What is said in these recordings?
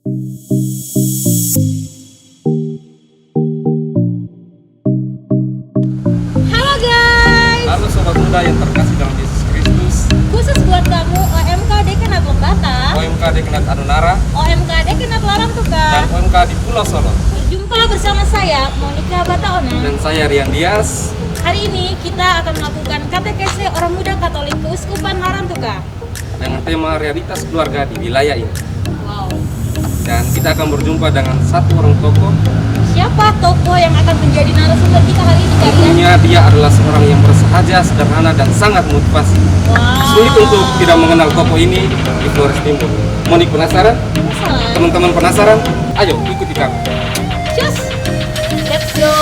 Halo guys, Halo sobat muda yang terkasih dalam Yesus Kristus, khusus buat kamu OMK Dekanat Lombata, OMK Dekanat Adonara, OMK Dekanat Larang Tuka. dan OMK di Pulau Solo. Berjumpa bersama saya Monica Bataona. Dan saya Rian Dias. Hari ini kita akan melakukan katekese orang muda Katolik Keuskupan Larang Tuka. Dengan tema realitas keluarga di wilayah ini. Wow. Dan kita akan berjumpa dengan satu orang tokoh. Siapa tokoh yang akan menjadi narasumber kita hari ini kalian? Tentunya dia adalah seorang yang bersahaja, sederhana, dan sangat motivasi. Wow. Sulit untuk tidak mengenal tokoh ini di Flores Timur. Monik penasaran? Penasaran? Teman-teman penasaran? Ayo ikuti kami. Cus, let's go.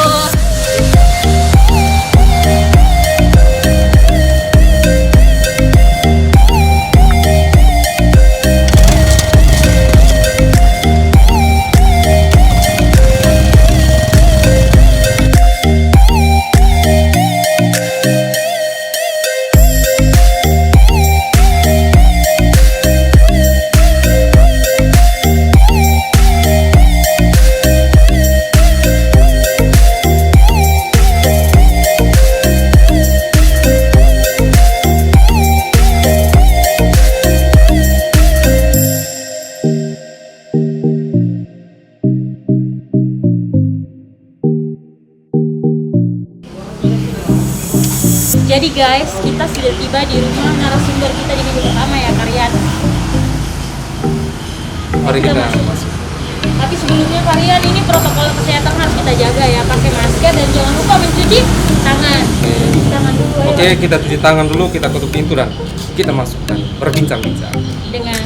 Jadi guys, kita sudah tiba di rumah narasumber kita di minggu pertama ya kalian. Mari kita masuk. Tapi sebelumnya kalian ini protokol kesehatan harus kita jaga ya, pakai masker dan jangan lupa mencuci tangan. Cuci tangan dulu ya. Oke, kita cuci tangan dulu, kita tutup pintu dan kita masuk dan berbincang-bincang. Dengan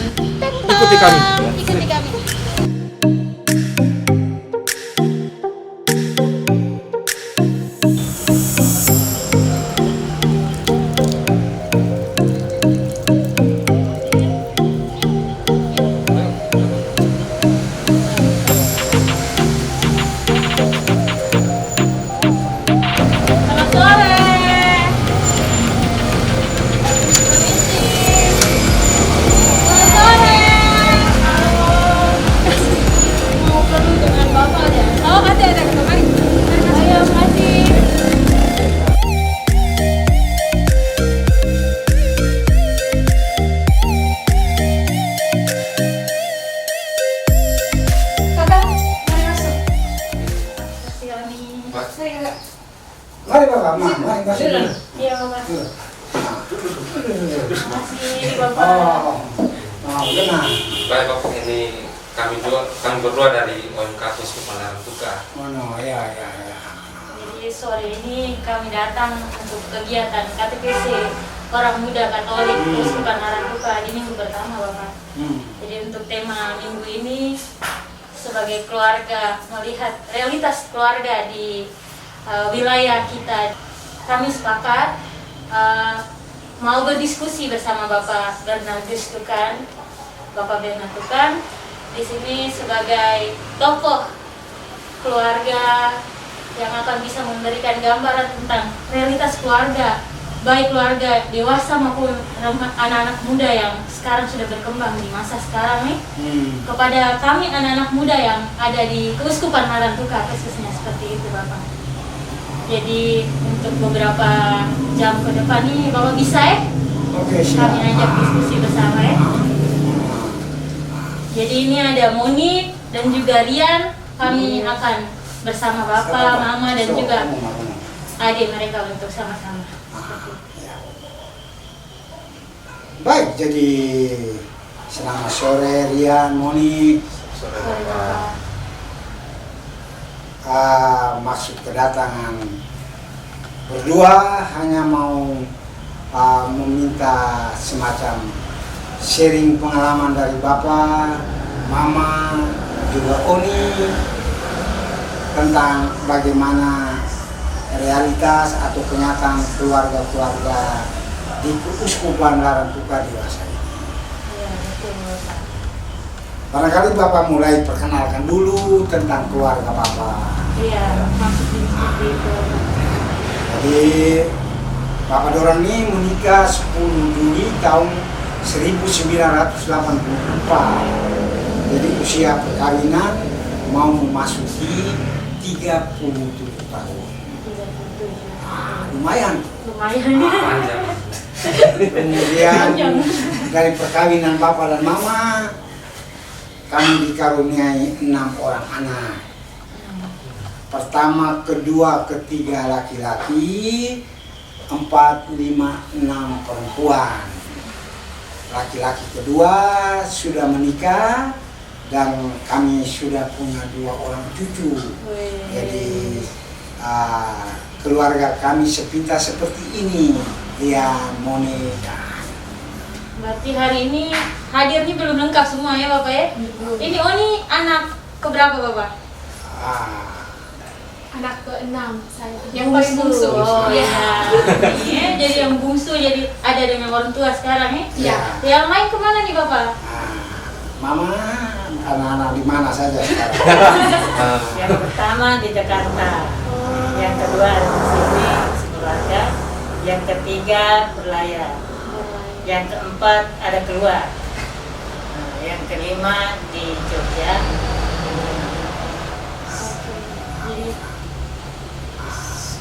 Ikuti kami. Ikuti kami. Selamat sore. Selamat sore. Mau perlu dengan bapak ya? Oh, ada kemarin. Ayo, makasih. Kakak, mari masuk. Kasih kami. Mari Bapak, mari masuk dulu. Iya, Bapak. Makasih, Bapak. Benar. Baik Bapak, ini kami berdua dari OMK Keuskupan Larang Tuka. Oh, no, ya. Jadi sore ini kami datang untuk kegiatan katekese orang muda Katolik Keuskupan Larang Tuka di minggu pertama, Bapak. Jadi untuk tema minggu ini sebagai keluarga, melihat realitas keluarga di wilayah kita, kami sepakat mau berdiskusi bersama Bapak Bernardus Tukan. Bapak Bernardus Tukan di sini sebagai tokoh keluarga yang akan bisa memberikan gambaran tentang realitas keluarga, baik keluarga dewasa maupun anak-anak muda yang sekarang sudah berkembang di masa sekarang nih. Kepada kami anak-anak muda yang ada di Keuskupan Larang Tuka khususnya seperti itu, Bapak. Jadi untuk beberapa jam ke depan nih Bapak bisa ya? Oke, siap. Kami ajak diskusi bersama ya. Jadi ini ada Moni dan juga Rian. Kami akan bersama Bapak, Mama dan juga adik mereka untuk sama-sama. Baik, jadi selamat sore Rian, Moni. Sore Sorry, Bapak. Bapak. Maksud kedatangan berdua hanya mau meminta semacam sharing pengalaman dari Bapak, Mama, juga Oni tentang bagaimana realitas atau kenyataan keluarga-keluarga di Keuskupan Larang Tuka dewasa ini. Iya, betul, Bapak. Barangkali Bapak mulai perkenalkan dulu tentang keluarga Bapak. Iya, maksudnya seperti itu. Jadi Bapak Dorang ini menikah 10 Juli tahun 1984 Jadi usia perkawinan mau memasuki 37 tahun. Lumayan. Lumayan. Panjang. Kemudian dari perkawinan bapak dan mama kami dikaruniai 6 orang anak. Pertama, kedua, ketiga laki-laki, 4, 5, 6 perempuan. Laki-laki kedua sudah menikah dan kami sudah punya 2 orang cucu. Jadi keluarga kami sepintas seperti ini. Ya, Monica. Berarti hari ini hadirnya belum lengkap semua ya Bapak ya? Ini Oni anak keberapa Bapak? Anak ke-6 saya. Yang paling bungsu. Oh Iya. Iya, jadi yang bungsu jadi ada dengan orang tua sekarang ya? Iya. Yang lain kemana nih Bapak? Mama, anak-anak di mana saja sekarang? Yang pertama di Jakarta, yang kedua di sini sekeluarga, yang ketiga berlayar, yang keempat ada keluar, yang kelima di Jogja.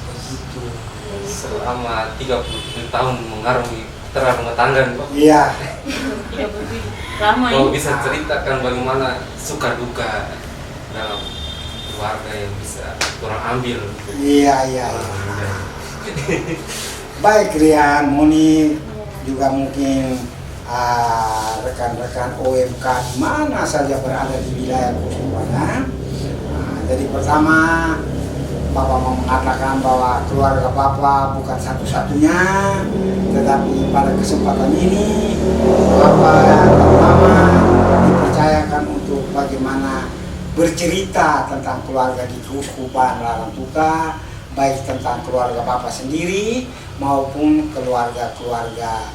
Begitu. Selama 37 tahun mengarungi terang rumah tangga nih, Pak. Iya. Tidak begitu lama Kalau ini. bisa ceritakan bagaimana suka duka dalam keluarga yang bisa kurang ambil. Iya. Baik Rian, Moni, juga mungkin rekan-rekan OMK di mana saja berada di wilayah Kusumbangan. Jadi pertama, Bapak mau mengatakan bahwa keluarga Bapak bukan satu-satunya, tetapi pada kesempatan ini Bapak dan Mama dipercayakan untuk bagaimana bercerita tentang keluarga di Keuskupan Larang Tuka, baik tentang keluarga Bapak sendiri maupun keluarga-keluarga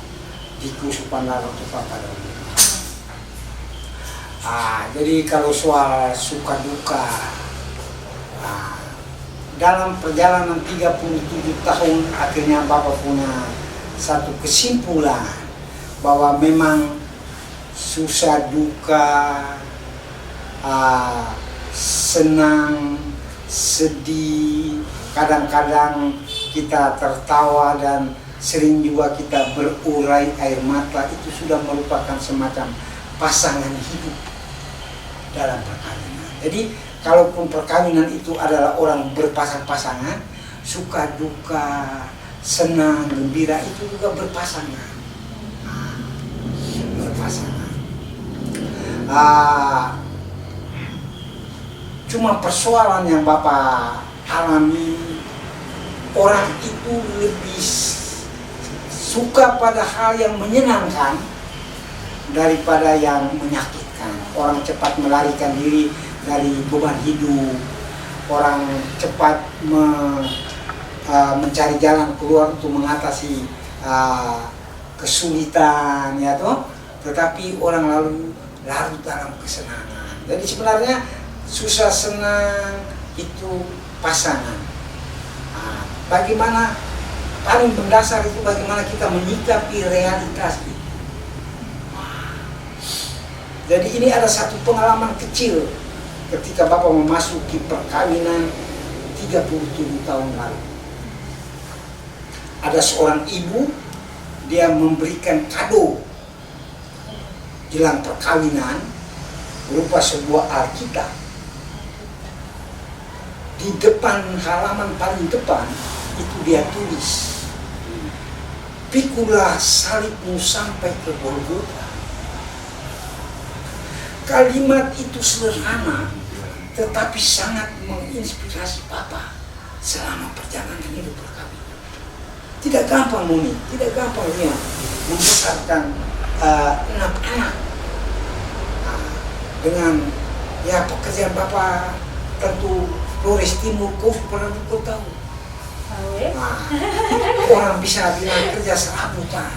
di Keuskupan Larang Tuka pada umumnya. Jadi kalau soal suka duka, dalam perjalanan 37 tahun akhirnya Bapak punya satu kesimpulan bahwa memang susah duka, senang, sedih, kadang-kadang kita tertawa dan sering juga kita berurai air mata, itu sudah merupakan semacam pasangan hidup dalam perkawinan. Jadi kalaupun perkawinan itu adalah orang berpasang-pasangan, suka duka, senang, gembira itu juga berpasangan. Berpasangan. Cuma persoalan yang Bapak alami, orang itu lebih suka pada hal yang menyenangkan daripada yang menyakitkan. Orang cepat melarikan diri dari beban hidup, orang cepat mencari jalan keluar untuk mengatasi kesulitan, ya toh. Tetapi orang lalu larut dalam kesenangan. Jadi sebenarnya susah senang itu pasangan. Bagaimana paling mendasar itu bagaimana kita menyikapi realitas itu. Jadi ini ada satu pengalaman kecil ketika Bapak memasuki perkawinan 37 tahun lalu. Ada seorang ibu, dia memberikan kado jelang perkawinan berupa sebuah Alkitab. Di depan halaman paling depan itu dia tulis, "Pikulah salibmu sampai ke Golgota." Kalimat itu sederhana, tetapi sangat menginspirasi Bapak selama perjalanan hidup perkawinan. Tidak gampang Moni, tidak gampang dia membesarkan 6 anak. Dengan ya pekerjaan Bapak tentu Flores Timur, kau pernah tahu. Orang bisa bilang kerja serabutan.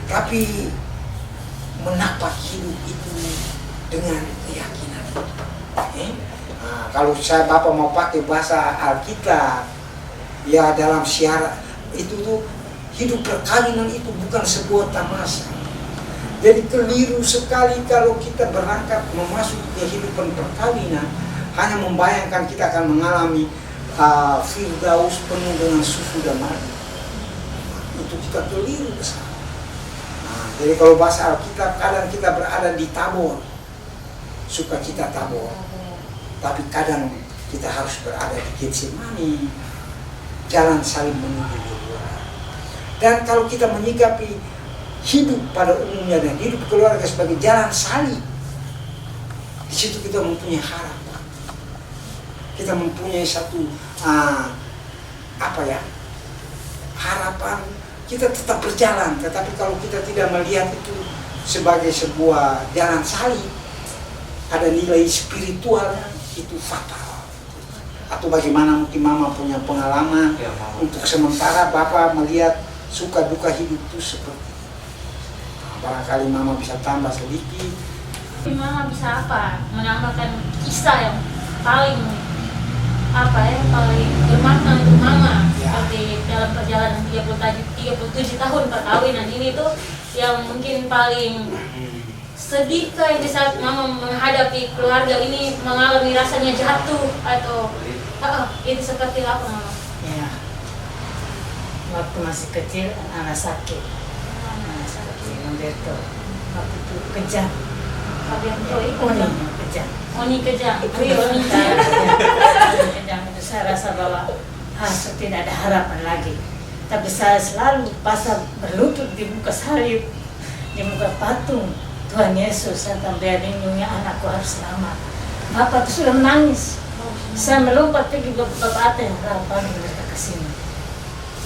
Tapi menapak hidup itu dengan keyakinan. Kalau Bapak mau pakai bahasa Alkitab, ya dalam syarat itu tuh hidup perkawinan itu bukan sebuah tamasya, Jadi keliru sekali kalau kita berangkat memasuki kehidupan perkawinan hanya membayangkan kita akan mengalami firdaus penuh dengan susu dan madu. Itu kita keliru besar. Jadi kalau bahasa Alkitab, kadang kita berada di Tabor, sukacita Tabor, tapi kadang kita harus berada di Getsemani, jalan saling menuju keluarga. Dan kalau kita menyikapi hidup pada umumnya dan hidup keluarga sebagai jalan salib, di situ kita mempunyai harapan. Kita mempunyai satu harapan. Kita tetap berjalan, tetapi kalau kita tidak melihat itu sebagai sebuah jalan salib, ada nilai spiritualnya, itu fatal. Atau bagaimana mungkin mama punya pengalaman, untuk sementara bapak melihat suka duka hidup itu seperti itu. Barangkali mama bisa tambah sedikit. Mama bisa menambahkan kisah yang paling paling bermakna untuk mama, seperti dalam perjalanan 37 tahun perkawinan ini tuh yang mungkin paling sedih yang di saat mama menghadapi keluarga ini mengalami rasanya jatuh atau itu seperti apa mama? Ya, waktu masih kecil anak sakit, Humberto, waktu itu kejang. Oni kejang. Kejang itu saya rasa bahwa tidak ada harapan lagi. Tapi saya selalu pasang berlutut di muka salib, di muka patung Tuhan Yesus, saya biar lindungi anakku harus selamat. Bapak itu sudah menangis. Saya melompat pergi ke Bapak Ateng, harapan mereka ke sini.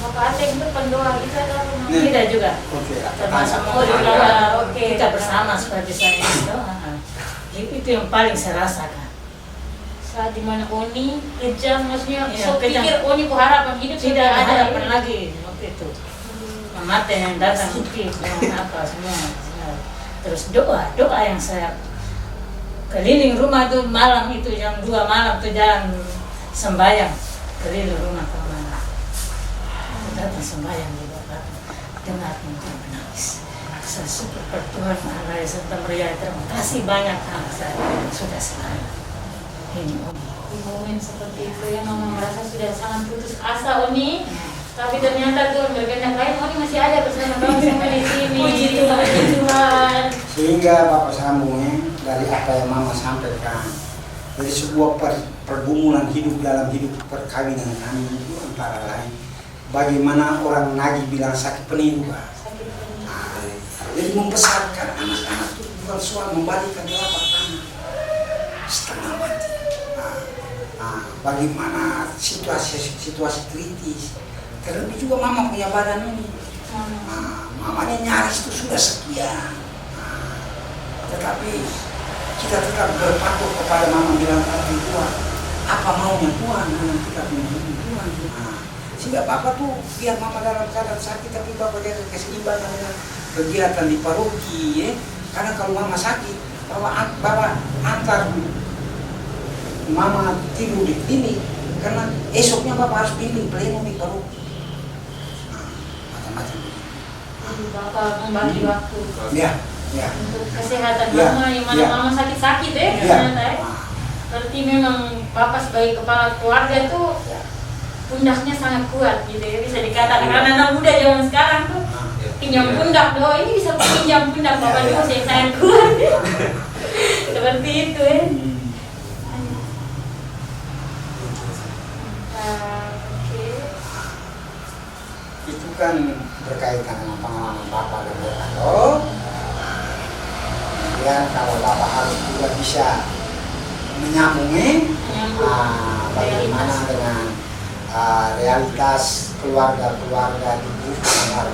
Bapak Ateng itu pendoa kita atau tidak juga. Termasuk kita bersama supaya bisa berdoa. Itu yang paling saya rasakan. Saat dimana Oni kejam, maksudnya kejam. pikir Oni harapan hidup Tidak ada harapan lagi waktu itu. Mama yang datang mungkin semua. Terus doa yang saya keliling rumah tuh malam itu jam 2 malam tuh jalan sembahyang keliling rumah kemana. Datang sembahyang di Bapak, dengar mungkin menangis. Saya syukur pada Tuhan Allah serta Maria, terima kasih banyak anak saya sudah selamat. Ini Oni. Di momen seperti itu ya mama merasa sudah sangat putus asa Oni, tapi ternyata tuh berkenan lain Oni masih ada bersama kami semua di sini. Puji Tuhan. Sehingga Bapak sambungnya dari apa yang mama sampaikan, dari sebuah pergumulan hidup dalam hidup perkawinan kami itu antara lain bagaimana orang Nagi bilang sakit peniruan. Jadi membesarkan anak-anak itu bukan soal membalikan telapak tangan setengah mati. Bagaimana situasi kritis. Terlebih juga mama punya badan ini. Mamanya nyaris itu sudah sekian. Tetapi kita tetap berpatok kepada mama bilang tadi Tuhan, apa maunya Tuhan dengan kita punya Tuhan. Sehingga Bapak tuh biar mama dalam keadaan sakit tapi Bapak jaga keseimbangan dengan kegiatan di paroki ya. Karena kalau mama sakit, Bapak antar mama tidur di klinik karena esoknya Bapak harus bimbing pleno di paroki. Macam-macam. Bapak membagi waktu. Ya. Untuk kesehatan mama yang mana mama sakit-sakit ternyata ya. Berarti memang Bapak sebagai kepala keluarga tuh pundaknya sangat kuat gitu ya, bisa dikatakan anak muda zaman sekarang tuh pinjam pundak doang, ini bisa pinjam pundak Bapak juga yang sangat kuat. Seperti itu ya. Itu kan berkaitan dengan pengalaman Bapak dan Bapak. Kemudian kalau Bapak harus juga bisa menyambungi bagaimana dengan realitas keluarga-keluarga di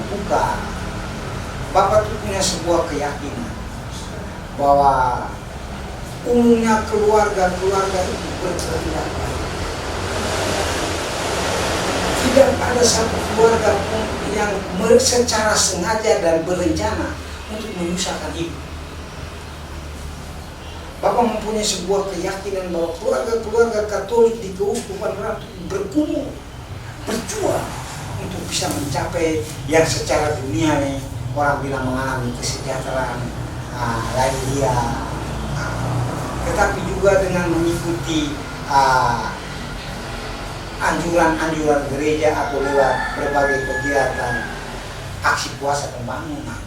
buka. Bapak itu punya sebuah keyakinan bahwa umumnya keluarga-keluarga itu berkehendak baik. Tidak ada satu keluarga pun yang secara sengaja dan berencana untuk menyusahkan hidup. Bapak mempunyai sebuah keyakinan bahwa keluarga-keluarga Katolik di Keuskupan Ratu bergumul, berjuang untuk bisa mencapai yang secara duniawi orang bilang mengalami kesejahteraan lahiriah, tetapi juga dengan mengikuti anjuran-anjuran gereja atau lewat berbagai kegiatan aksi puasa pembangunan.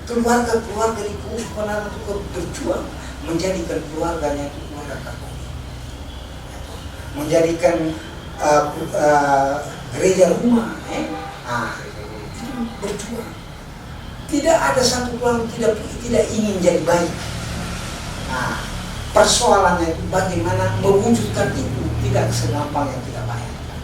Keluarga-keluarga di Penara itu berjuang menjadikan keluarganya itu keluarga Katolik, menjadikan gereja rumah, berjuang. Tidak ada satu keluarga tidak ingin jadi baik. Persoalannya itu bagaimana mewujudkan itu, tidak segampang yang kita bayangkan.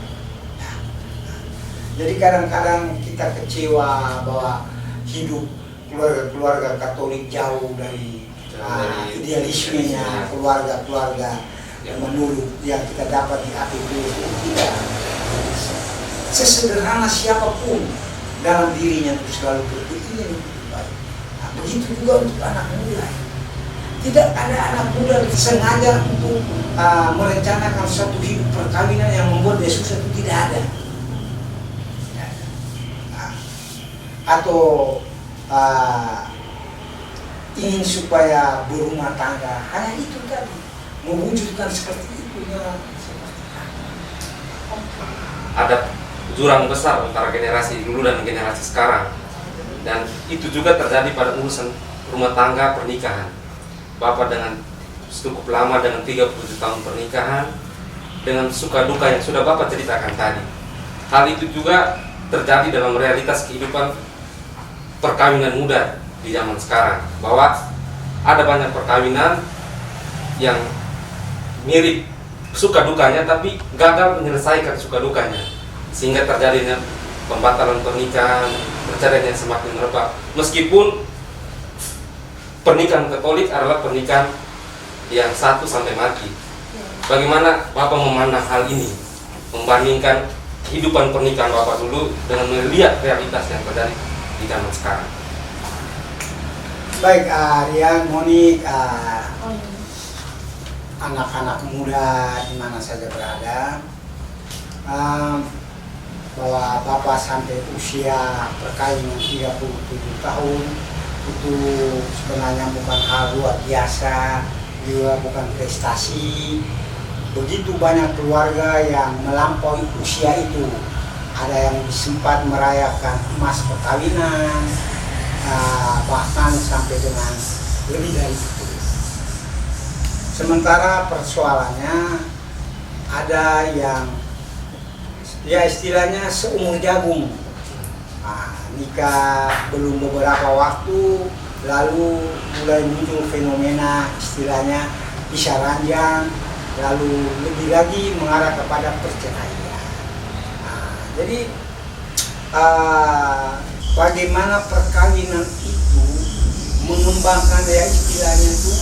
Jadi kadang-kadang kita kecewa bahwa hidup keluarga-keluarga Katolik jauh dari idealismenya keluarga-keluarga yang menurut yang kita dapat di APP. Tidak. Sesederhana siapapun dalam dirinya itu selalu berkeinginan untuk baik. Begitu juga untuk anak muda. Tidak ada anak muda sengaja untuk merencanakan suatu hidup perkawinan yang membuat dia susah, itu tidak ada. Atau ingin supaya berumah tangga, hanya itu tadi, mewujudkan seperti itu ya. Ada jurang besar antara generasi dulu dan generasi sekarang, dan itu juga terjadi pada urusan rumah tangga pernikahan. Bapak dengan cukup lama, dengan 37 tahun pernikahan, dengan suka duka yang sudah Bapak ceritakan tadi. Hal itu juga terjadi dalam realitas kehidupan perkawinan muda di zaman sekarang, bahwa ada banyak perkawinan yang mirip suka dukanya tapi gagal menyelesaikan suka dukanya, sehingga terjadinya pembatalan pernikahan, perceraian yang semakin merebak. Meskipun pernikahan Katolik adalah pernikahan yang satu sampai mati. Bagaimana Bapak memandang hal ini, membandingkan kehidupan pernikahan Bapak dulu dengan melihat realitas yang terjadi di zaman sekarang? Baik, Rian, Monik, anak-anak muda di mana saja berada, bahwa Bapak sampai usia perkawinan 37 tahun itu sebenarnya bukan hal luar biasa, juga bukan prestasi. Begitu banyak keluarga yang melampaui usia itu. Ada yang sempat merayakan emas perkawinan, bahkan sampai dengan lebih dari itu. Sementara persoalannya ada yang ya istilahnya seumur jagung. Nikah belum beberapa waktu lalu mulai muncul fenomena istilahnya bisa ranjang, lalu lebih lagi mengarah kepada perceraian. Jadi bagaimana perkawinan itu mengembangkan ya istilahnya itu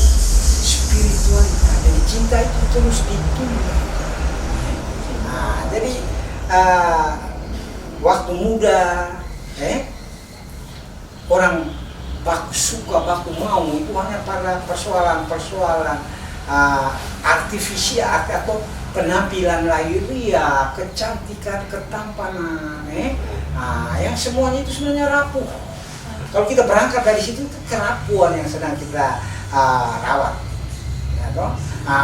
spiritualitas, jadi cinta itu terus ditunda. Jadi waktu muda orang baku suka, baku mau itu hanya pada persoalan-persoalan artifisial atau penampilan lahiriah, kecantikan, ketampanan, yang semuanya itu sebenarnya rapuh. Kalau kita berangkat dari situ itu kerapuhan yang sedang kita rawat. Ya,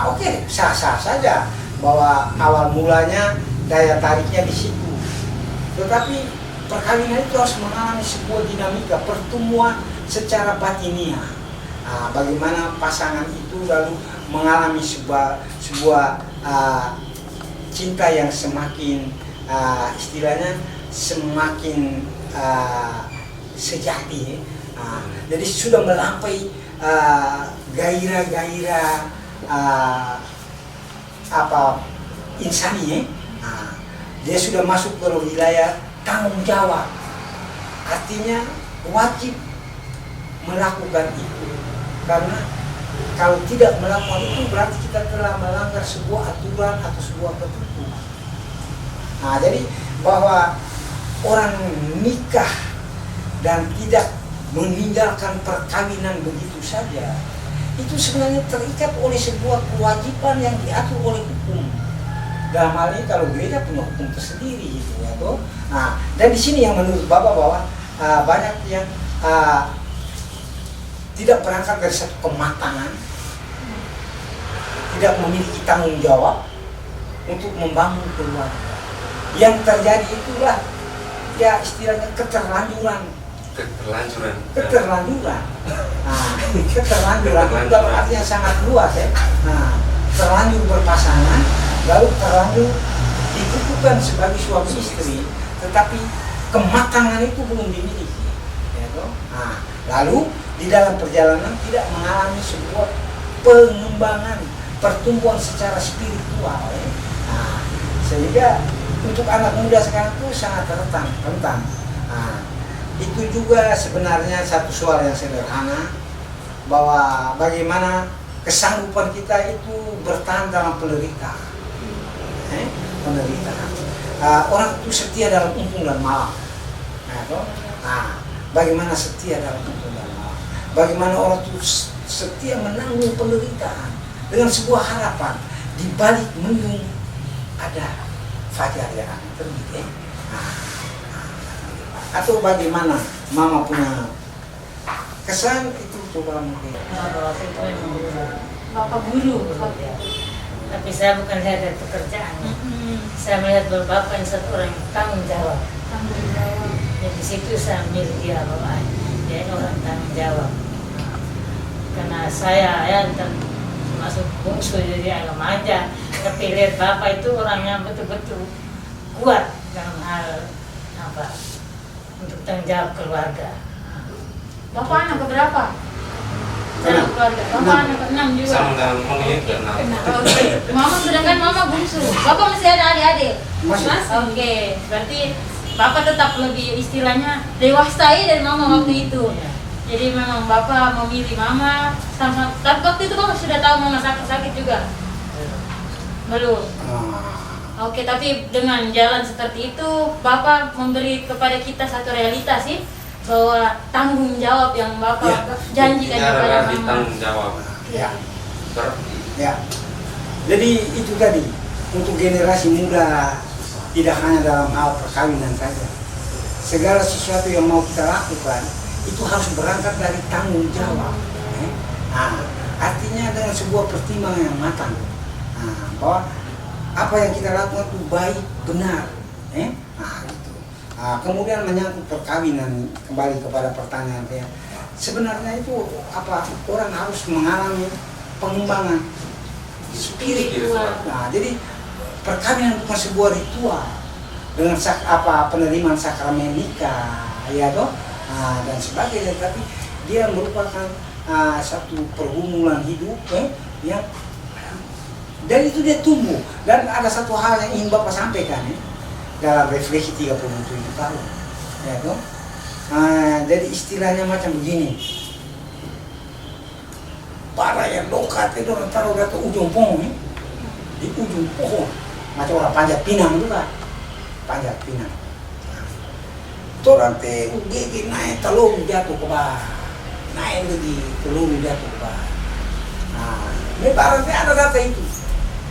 oke, sah-sah saja bahwa awal mulanya daya tariknya di situ. Tetapi perkawinan itu harus mengalami sebuah dinamika pertemuan secara batiniah. Bagaimana pasangan itu lalu mengalami sebuah cinta yang semakin istilahnya semakin sejati. Jadi sudah melampaui gairah-gairah insani. Dia sudah masuk ke wilayah tanggung jawab, artinya wajib melakukan itu, karena kalau tidak melakukan itu berarti kita telah melanggar sebuah aturan atau sebuah ketentuan. Jadi bahwa orang nikah dan tidak meninggalkan perkawinan begitu saja, itu sebenarnya terikat oleh sebuah kewajiban yang diatur oleh hukum. Dalam hal ini kalau gereja punya hukum tersendiri gitu ya toh. Dan di sini yang menurut Bapak bahwa banyak yang tidak berangkat dari satu kematangan, tidak memiliki tanggung jawab untuk membangun keluarga. Yang terjadi itulah ya istilahnya keterlanjuran. Keterlanjuran itu artinya sangat luas ya. Nah, terlanjur berpasangan, lalu terlanjur dikukuhkan sebagai suami istri, tetapi kematangan itu belum dimiliki. Ya, nah, lalu di dalam perjalanan tidak mengalami sebuah pengembangan, pertumbuhan secara spiritual. Ya. Nah, sehingga untuk anak muda sekarang itu sangat rentan. Nah, itu juga sebenarnya satu soal yang sederhana, bahwa bagaimana kesanggupan kita itu bertahan dalam penderitaan. Orang itu setia dalam untung dan malam. Bagaimana setia dalam untung dan malam? Bagaimana orang itu setia menanggung penderitaan dengan sebuah harapan di balik mendung ada fajar yang akan terbit. Atau bagaimana mama punya kesan itu coba mungkin. Bapak guru. Tapi saya bukan lihat dari pekerjaannya. Saya melihat bahwa bapak yang satu orang yang tanggung jawab. Jadi di situ saya milih dia bahwa dia orang tanggung jawab. Karena saya ya termasuk bungsu jadi agak manja. Tapi lihat bapak itu orang yang betul-betul kuat dalam hal untuk tanggung jawab keluarga. Bapak anak keberapa? Dalam keluarga. Bapak anak ke-6 juga. Sama dengan mungkin ke-6. Oke. Mama sedangkan mama bungsu. Bapak masih ada adik-adik? Masih. Oke. Berarti bapak tetap lebih istilahnya dewasa dari mama waktu itu. Jadi memang bapak memilih mama sama. Tapi waktu itu bapak sudah tahu mama sakit juga? Belum. Oke, tapi dengan jalan seperti itu, Bapak memberi kepada kita satu realitas sih, bahwa tanggung jawab yang Bapak janjikan kepada mama. Tanggung jawab. Ya. Jadi itu tadi, untuk generasi muda tidak hanya dalam hal perkawinan saja. Segala sesuatu yang mau kita lakukan itu harus berangkat dari tanggung jawab. Artinya dengan sebuah pertimbangan yang matang. Bahwa apa yang kita lakukan itu baik, benar. Gitu. Kemudian menyangkut perkawinan, kembali kepada pertanyaan saya. Sebenarnya itu orang harus mengalami pengembangan spiritual. Jadi perkawinan bukan sebuah ritual dengan penerimaan sakramen nikah, ya toh, dan sebagainya. Tapi dia merupakan satu pergumulan hidup yang dan itu dia tumbuh. Dan ada satu hal yang ingin Bapak sampaikan dalam refleksi 37 tahun. Ya toh? Jadi istilahnya macam begini. Para yang lokat itu orang taruh di ujung pohon, di ujung pohon. Macam orang panjat pinang juga. Panjat pinang. Orang teh gigi naik telur jatuh ke bawah. Naik lagi telur jatuh ke bawah. Barang teh ada data itu.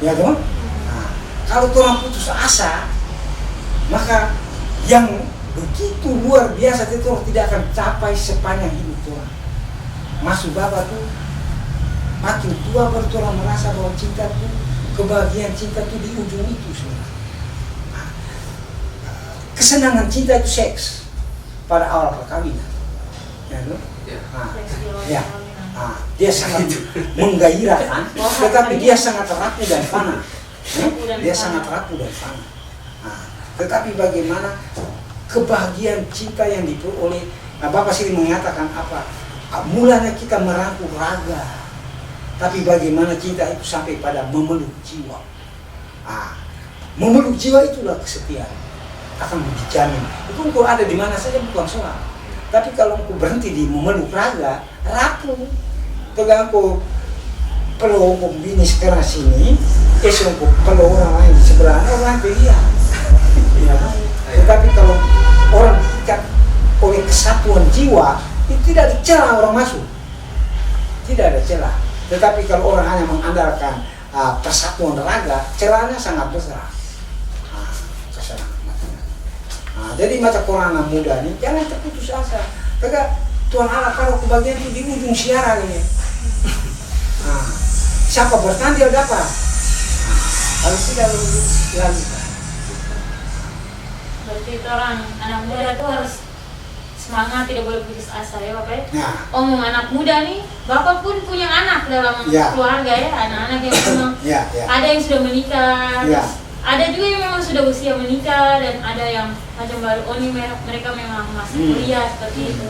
Ya toh? Kalau orang putus asa, maka yang begitu luar biasa itu orang tidak akan capai sepanjang hidup orang. Maksud Bapak tuh makin tua baru orang merasa bahwa cinta tuh, kebahagiaan cinta tuh di ujung itu sebenarnya. Kesenangan cinta itu seks pada awal perkawinan. Ya toh? Ya. Dia sangat menggairahkan, tetapi dia sangat rapuh dan fana. Dia sangat rapuh dan fana. Tetapi bagaimana kebahagiaan cinta yang diperoleh? Bapak sering mengatakan mulanya kita merangkul raga, tapi bagaimana cinta itu sampai pada memeluk jiwa. Memeluk jiwa itulah kesetiaan, akan dijamin. Itu engkau ada di mana saja bukan soal. Tapi kalau engkau berhenti di memeluk raga, rapuh. Tegang aku perlu bini sekarang sini, esok perlu orang lain di sebelah, orang dia. Tetapi kalau orang terikat oleh kesatuan jiwa, itu tidak dicela orang masuk, tidak ada celah. Tetapi kalau orang hanya mengandalkan persatuan raga, celahnya sangat besar. Jadi macam orang anak muda nih, jangan terputus asa. Karena Tuhan Allah taruh kebahagiaan itu di ujung siaran ini. Siapa bertahan dia dapat. Kalau tidak lalu. Berarti itu orang anak muda itu harus semangat, tidak boleh putus asa ya Bapak ya. Nah, Omong anak muda nih, Bapak pun punya anak dalam Ya. keluarga ya, anak-anak yang memang ya. ada yang sudah menikah, Ya. terus ada juga yang memang sudah usia menikah, dan ada yang macam baru Oni mereka memang masih kuliah seperti itu.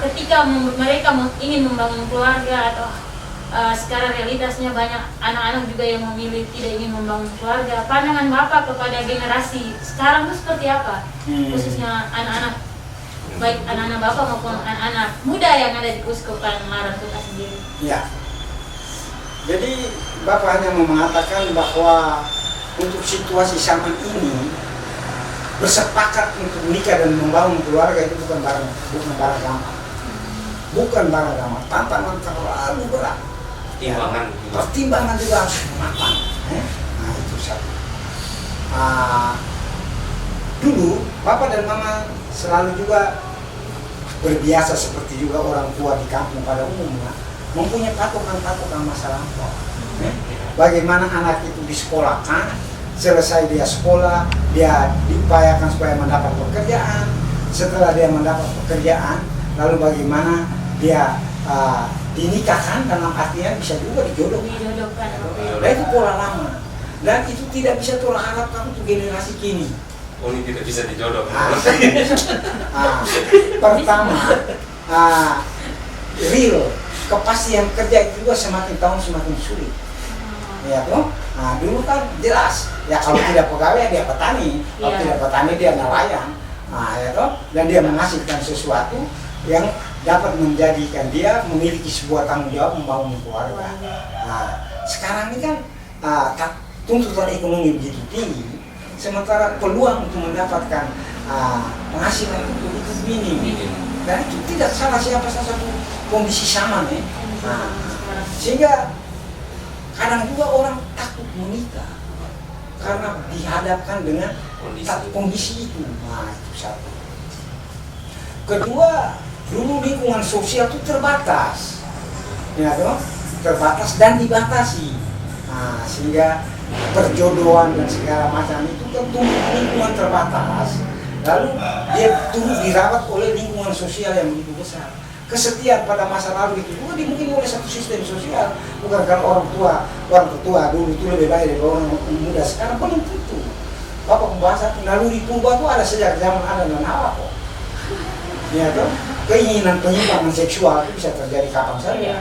Ketika mereka ingin membangun keluarga atau sekarang realitasnya banyak anak-anak juga yang memilih tidak ingin membangun keluarga. Pandangan Bapak kepada generasi sekarang itu seperti apa? Khususnya anak-anak, baik anak-anak Bapak maupun anak-anak muda yang ada di Uskupan Larantuka sendiri. Ya. Jadi Bapak hanya mau mengatakan bahwa untuk situasi zaman ini bersepakat untuk menikah dan membangun keluarga itu bukan barang gampang. Bukan barang gampang. Tantangan terlalu berat. Pertimbangan juga harus matang. Nah itu satu. Dulu Bapak dan Mama selalu juga berbiasa seperti juga orang tua di kampung pada umumnya mempunyai patokan-patokan masa lampau. Bagaimana anak itu disekolahkan, selesai dia sekolah, dia diupayakan supaya mendapat pekerjaan. Setelah dia mendapat pekerjaan, lalu bagaimana dia dinikahkan, dalam artian bisa juga dijodohkan. Dan itu pola lama. Dan itu tidak bisa Tuhan harapkan untuk generasi kini. Ini tidak bisa dijodohkan. Pertama, real kepastian kerja itu juga semakin tahun semakin sulit. Ya toh? Dulu kan jelas, ya kalau tidak pegawai dia petani, kalau tidak petani dia nelayan. Ya toh? Dan dia menghasilkan sesuatu yang dapat menjadikan dia memiliki sebuah tanggung jawab membangun keluarga. Sekarang ini kan tuntutan ekonomi begitu tinggi, sementara peluang untuk mendapatkan penghasilan itu begitu minim. Dan itu tidak salah siapa satu kondisi sama nih. Sehingga kadang juga orang takut menikah karena dihadapkan dengan kondisi itu. Itu satu. Kedua, dulu lingkungan sosial itu terbatas, ya toh? Terbatas dan dibatasi. Sehingga perjodohan dan segala macam itu tentu lingkungan terbatas. Lalu dia tumbuh dirawat oleh lingkungan sosial yang begitu besar. Kesetiaan pada masa lalu itu juga dimungkinkan oleh satu sistem sosial. Bukan kalau orang tua dulu itu lebih baik dari orang muda sekarang, belum tentu. Bapak membahas naluri purba itu ada sejak zaman Adam dan Hawa kok. Ya toh? Keinginan penyimpangan seksual itu bisa terjadi kapan saja.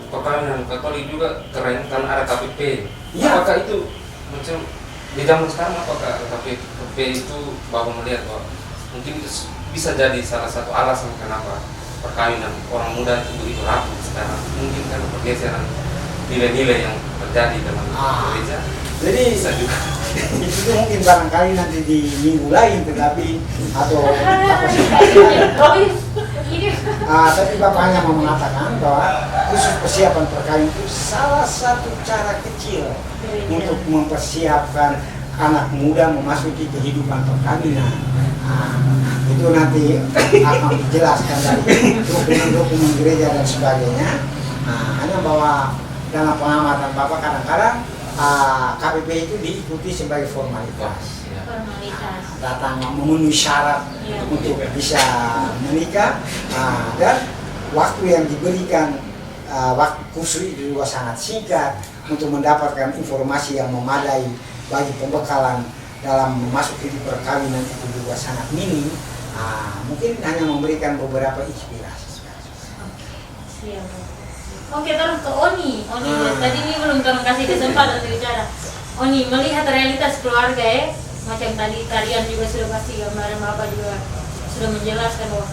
Perkawinan Katolik juga keren kan ada KPP. Ya. Apakah itu macam di zaman sekarang apakah KPP itu Bapak melihat bahwa mungkin itu bisa jadi salah satu alasan kenapa perkawinan orang muda itu begitu rapuh sekarang? Mungkin kan pergeseran nilai-nilai yang terjadi dalam gereja. Jadi Bisa juga. itu mungkin barangkali nanti di minggu lain, tetapi atau kapasitas lain. Tapi Bapak hanya mau mengatakan bahwa khusus persiapan perkawinan itu salah satu cara kecil untuk mempersiapkan anak muda memasuki kehidupan perkawinan. Itu nanti akan dijelaskan dari dokumen-dokumen gereja dan sebagainya. Hanya bahwa dalam pengamatan Bapak kadang-kadang KPP itu diikuti sebagai formalitas. Datang memenuhi syarat untuk bisa menikah, dan waktu yang diberikan waktu khusus itu juga sangat singkat untuk mendapatkan informasi yang memadai bagi pembekalan dalam memasuki perkawinan itu juga sangat minim. Mungkin hanya memberikan beberapa inspirasi. Oke, terus ke Oni. Tadi ini belum terima kasih kesempatan bicara. Oni melihat realitas keluarga ya, macam tadi kalian juga sudah pasti gambaran Bapak juga sudah menjelaskan bahwa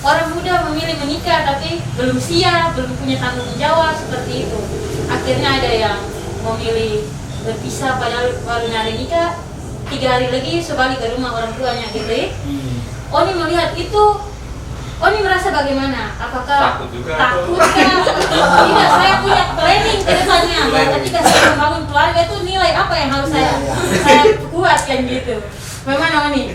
orang muda memilih menikah tapi belum siap, belum punya tanggung jawab seperti itu. Akhirnya ada yang memilih berpisah padahal baru ada nikah, 3 hari lagi sebalik ke rumah orang tuanya gitu ya. Oni melihat itu, Oni merasa bagaimana? Apakah Takut juga. Takutkah? Tidak, saya punya planning ke depannya bahwa ketika saya membangun keluarga itu nih menilai apa yang harus Iya, saya iya. saya buat kan gitu. Bagaimana nih?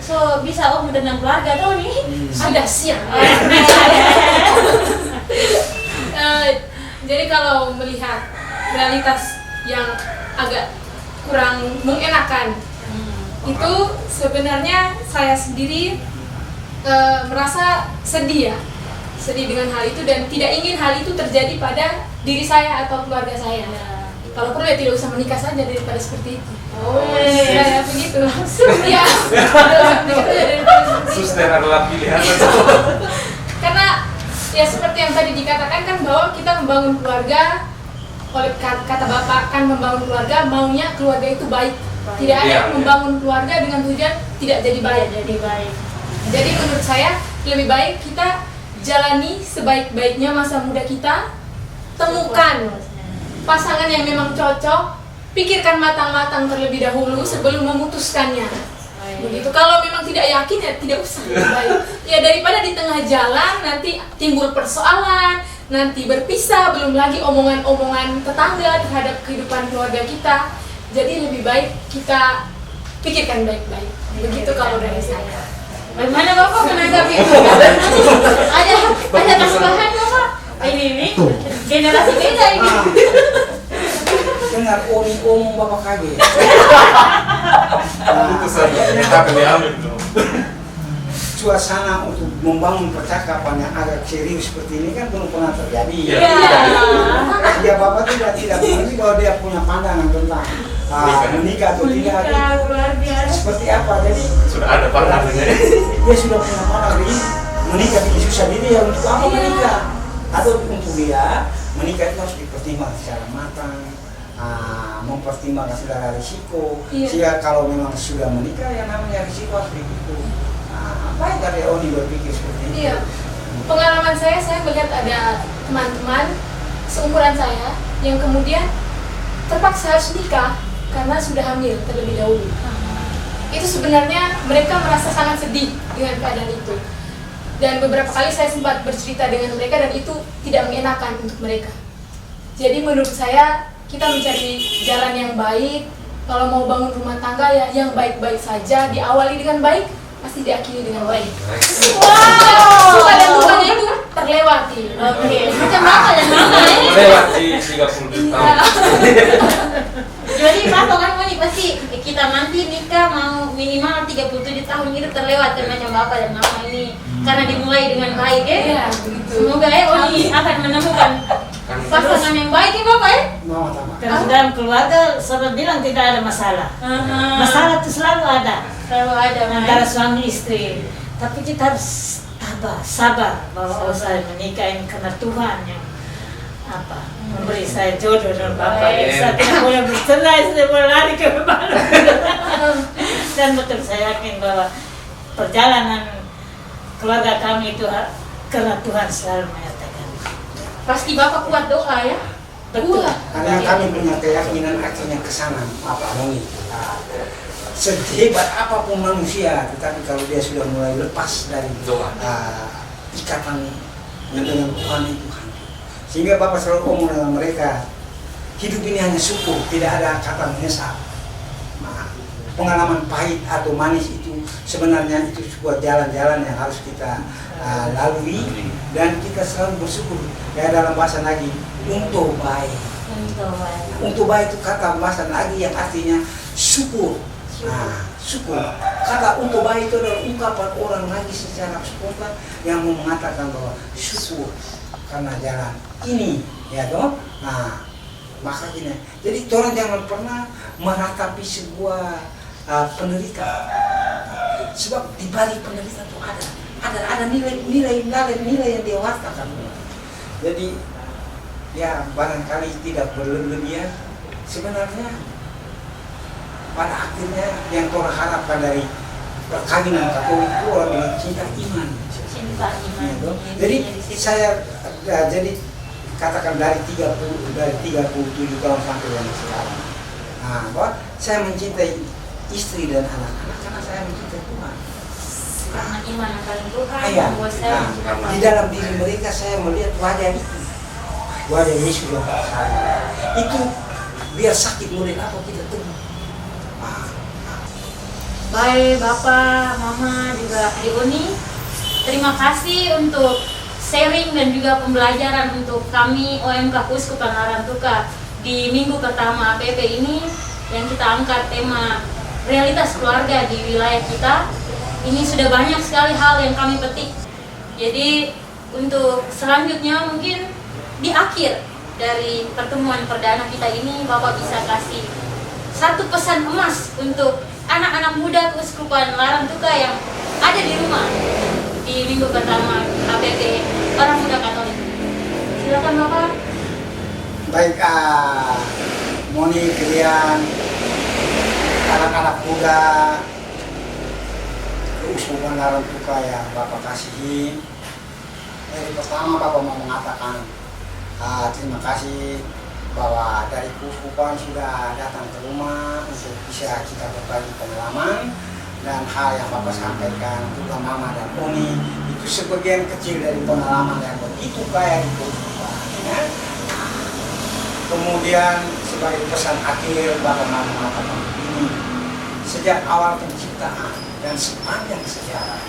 So bisa tentang keluarga tuh nih? Sudah siap. Jadi kalau melihat realitas yang agak kurang mengenakan, itu sebenarnya saya sendiri merasa sedih ya, sedih dengan hal itu dan tidak ingin hal itu terjadi pada diri saya atau keluarga saya. Kalau perlu ya tidak usah menikah saja daripada seperti itu. Ya begitu. Ya. Suster adalah pilihan. Karena ya seperti yang tadi dikatakan kan bahwa kita membangun keluarga, oleh kata Bapak kan membangun keluarga maunya keluarga itu baik. Tidak ada yang membangun keluarga dengan tujuan tidak jadi baik. Jadi menurut saya lebih baik kita jalani sebaik-baiknya masa muda kita, temukan pasangan yang memang cocok, pikirkan matang-matang terlebih dahulu sebelum memutuskannya. Begitu. Kalau memang tidak yakin ya tidak usah. Baik. Ya daripada di tengah jalan nanti timbul persoalan, nanti berpisah, belum lagi omongan-omongan tetangga terhadap kehidupan keluarga kita. Jadi lebih baik kita pikirkan baik-baik. Begitu kalau dari saya. Bagaimana Bapak menanggapi itu? Ada tambahan Bapak? Ini generasi beda ini. Dengar omong Bapak kaget. Itu saja kita akan diambil dong. Suasana untuk membangun percakapan yang agak serius seperti ini kan belum pernah terjadi. Ya Bapak tidak mengerti bahwa dia punya pandangan tentang menikah atau tidak. Luar biasa. Seperti apa? Jadi Sudah ada pandangannya. dia sudah punya pandangan ini menikah bikin susah diri ya untuk apa menikah? Atau untuk dia menikah itu harus dipertimbangkan secara matang, mempertimbangkan segala risiko. Sehingga kalau memang sudah menikah ya namanya risiko harus begitu. Apa yang dari Oni berpikir seperti itu? Iya. Pengalaman saya melihat ada teman-teman seumuran saya yang kemudian terpaksa harus nikah karena sudah hamil terlebih dahulu. Itu sebenarnya mereka merasa sangat sedih dengan keadaan itu. Dan beberapa kali saya sempat bercerita dengan mereka dan itu tidak mengenakan untuk mereka. Jadi menurut saya kita mencari jalan yang baik. Kalau mau bangun rumah tangga ya yang baik-baik saja, diawali dengan baik, pasti diakhiri dengan baik. Wow. Suka dan dukanya itu terlewati. Oke. Macam Bapak dan Mama ya. Lewati 30 tahun. Jadi Bapak kan mau nih pasti kita nanti nikah mau minimal 37 tahun itu terlewat macam Bapak dan Mama ini karena dimulai dengan baik ya. Iya, begitu. Semoga ya Oni akan menemukan pasangan yang baik ya Bapak ya. Mau tambah. Terus dalam keluarga saya bilang tidak ada masalah. Masalah itu selalu ada Selalu ada antara suami istri. Tapi kita harus sabar bahwa saya menikah ini karena Tuhan yang memberi saya jodoh dengan Bapak. Saya tidak boleh bercerai, saya boleh lari ke mana. Dan betul saya yakin bahwa perjalanan keluarga kami itu karena Tuhan selalu menyertakan. Pasti Bapak kuat doa ya. Betul. Karena kami punya keyakinan akhirnya ke sana, Oni. Sehebat apapun manusia, tetapi kalau dia sudah mulai lepas dari ikatan dengan Tuhan itu kan. Sehingga Bapak selalu ngomong dengan mereka, hidup ini hanya syukur, tidak ada kata menyesal. Pengalaman pahit atau manis itu sebenarnya itu sebuah jalan-jalan yang harus kita lalui dan kita selalu bersyukur. Ya dalam bahasa lagi, untuk baik. Untuk baik itu kata bahasa lagi yang artinya syukur. Syukur. Kata untuk baik itu adalah ungkapan orang lagi secara spontan yang mengatakan bahwa syukur karena jalan ini, ya toh. Maka gini. Jadi orang jangan pernah meratapi sebuah penderitaan. Sebab di balik penderitaan itu ada nilai yang dewatakan. Jadi ya barangkali tidak berlebihan. Sebenarnya pada akhirnya yang orang harapkan dari perkawinan Katolik itu orang bilang cinta iman. Jadi saya jadi katakan dari 37 tahun sampai yang sekarang. Bahwa saya mencintai istri dan anak-anak karena saya mencintai Tuhan. Karena iman akan Tuhan membuat saya mencintai. Di dalam diri mereka saya melihat wajah itu, wajah Yesus yang besar. Itu biar sakit model apa kita tunggu. Baik Bapak, Mama, juga Adik Uni, terima kasih untuk sharing dan juga pembelajaran untuk kami OMK Keuskupan Larantuka di minggu pertama APP ini yang kita angkat tema realitas keluarga di wilayah kita. Ini sudah banyak sekali hal yang kami petik. Jadi untuk selanjutnya mungkin di akhir dari pertemuan perdana kita ini Bapak bisa kasih satu pesan emas untuk anak-anak muda Keuskupan Larantuka yang ada di rumah di minggu pertama APP Orang Muda Katolik. Silakan Bapak. Baik, Moni, kalian anak-anak muda Keuskupan Larantuka yang Bapak kasihi. Dari pertama Bapak mau mengatakan terima kasih bahwa dari Keuskupan sudah datang ke rumah untuk bisa kita berbagi pengalaman dan hal yang Bapak sampaikan juga Mama dan Uni itu sebagian kecil dari pengalaman yang begitu kaya di Keuskupan. Ya. Kemudian sebagai pesan akhir Bapak mau mengatakan ini, sejak awal penciptaan dan sepanjang sejarah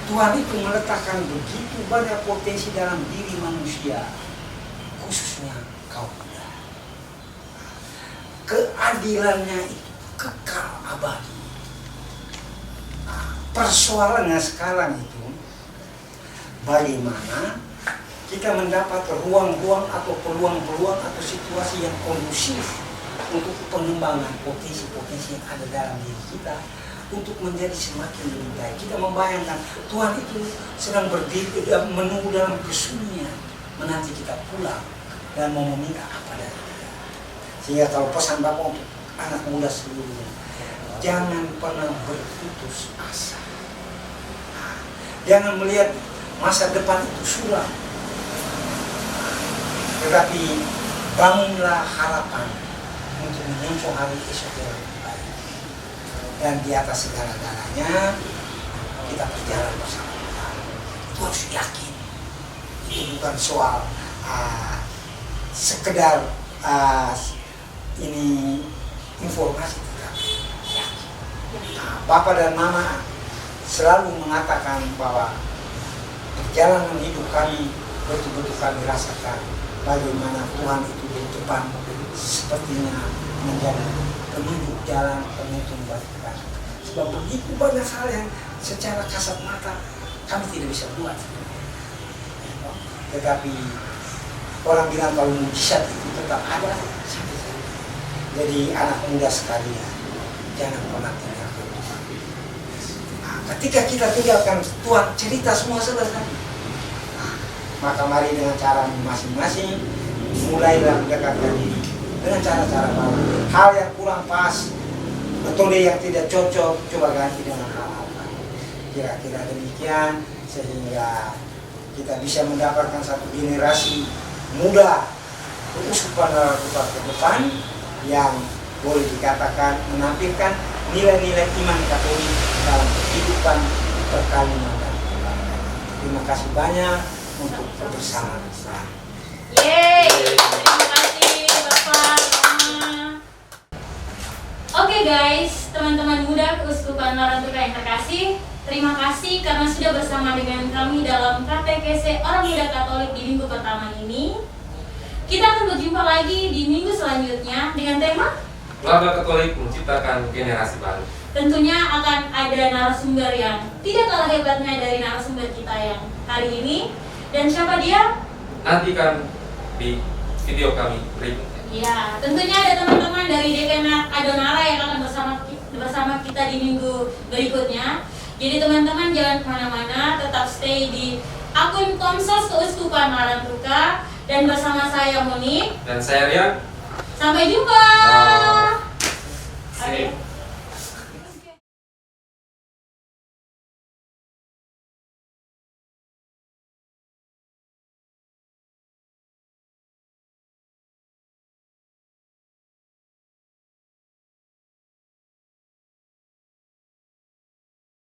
Tuhan itu meletakkan begitu banyak potensi dalam diri manusia, khususnya kaum muda. Keadilannya itu kekal abadi. Persoalannya sekarang itu bagaimana kita mendapat ruang-ruang atau peluang-peluang atau situasi yang kondusif untuk pengembangan potensi-potensi yang ada dalam diri kita untuk menjadi semakin lebih baik. Kita membayangkan Tuhan itu sedang berdiri menunggu dalam kesunyian menanti kita pulang dan mau meminta apa dari kita. Sehingga kalau pesan Bapak untuk anak muda seluruhnya, jangan pernah berputus asa. Jangan melihat masa depan itu suram, tetapi bangunlah harapan untuk menyongsong hari esok yang lebih baik. Dan di atas segala-galanya kita berjalan bersama Tuhan. Itu harus yakin. Itu bukan soal sekedar ini informasi, tetapi yakin. Bapak dan Mama selalu mengatakan bahwa perjalanan hidup kami betul-betul kami rasakan bagaimana Tuhan itu di depan sepertinya menjadi penunjuk jalan, penuntun bagi kami. Sebab begitu banyak hal yang secara kasat mata kami tidak bisa buat. Tetapi orang bilang kalau mujizat itu tetap ada sampai sekarang. Jadi anak muda sekalian, jangan pernah tinggalkan Tuhan. Ketika kita tinggalkan Tuhan, cerita semua selesai. Maka mari dengan cara masing-masing mulailah mendekatkan diri dengan cara-cara baru. Hal yang kurang pas, metode yang tidak cocok, coba ganti dengan hal-hal lain. Kira-kira demikian sehingga kita bisa mendapatkan satu generasi muda Keuskupan Larantuka ke depan yang boleh dikatakan menampilkan nilai-nilai iman Katolik dalam kehidupan perkawinan dan keluarga. Terima kasih banyak untuk kebersamaan. Yeay, terima kasih Bapak, Mama. Oke guys, teman-teman muda Keuskupan Larantuka yang terkasih, terima kasih karena sudah bersama dengan kami dalam KTKC Orang Muda Katolik di minggu pertama ini. Kita akan berjumpa lagi di minggu selanjutnya dengan tema Keluarga Katolik menciptakan generasi baru. tentunya akan ada narasumber yang tidak kalah hebatnya dari narasumber kita yang hari ini. Dan siapa dia? Nantikan di video kami berikutnya. Ya, tentunya ada teman-teman dari Dekanat Adonala yang akan bersama kita di minggu berikutnya. Jadi teman-teman jangan kemana-mana, tetap stay di akun Komsos Keuskupan Larantuka dan bersama saya Moni Dan saya Rian. Sampai jumpa. Sip.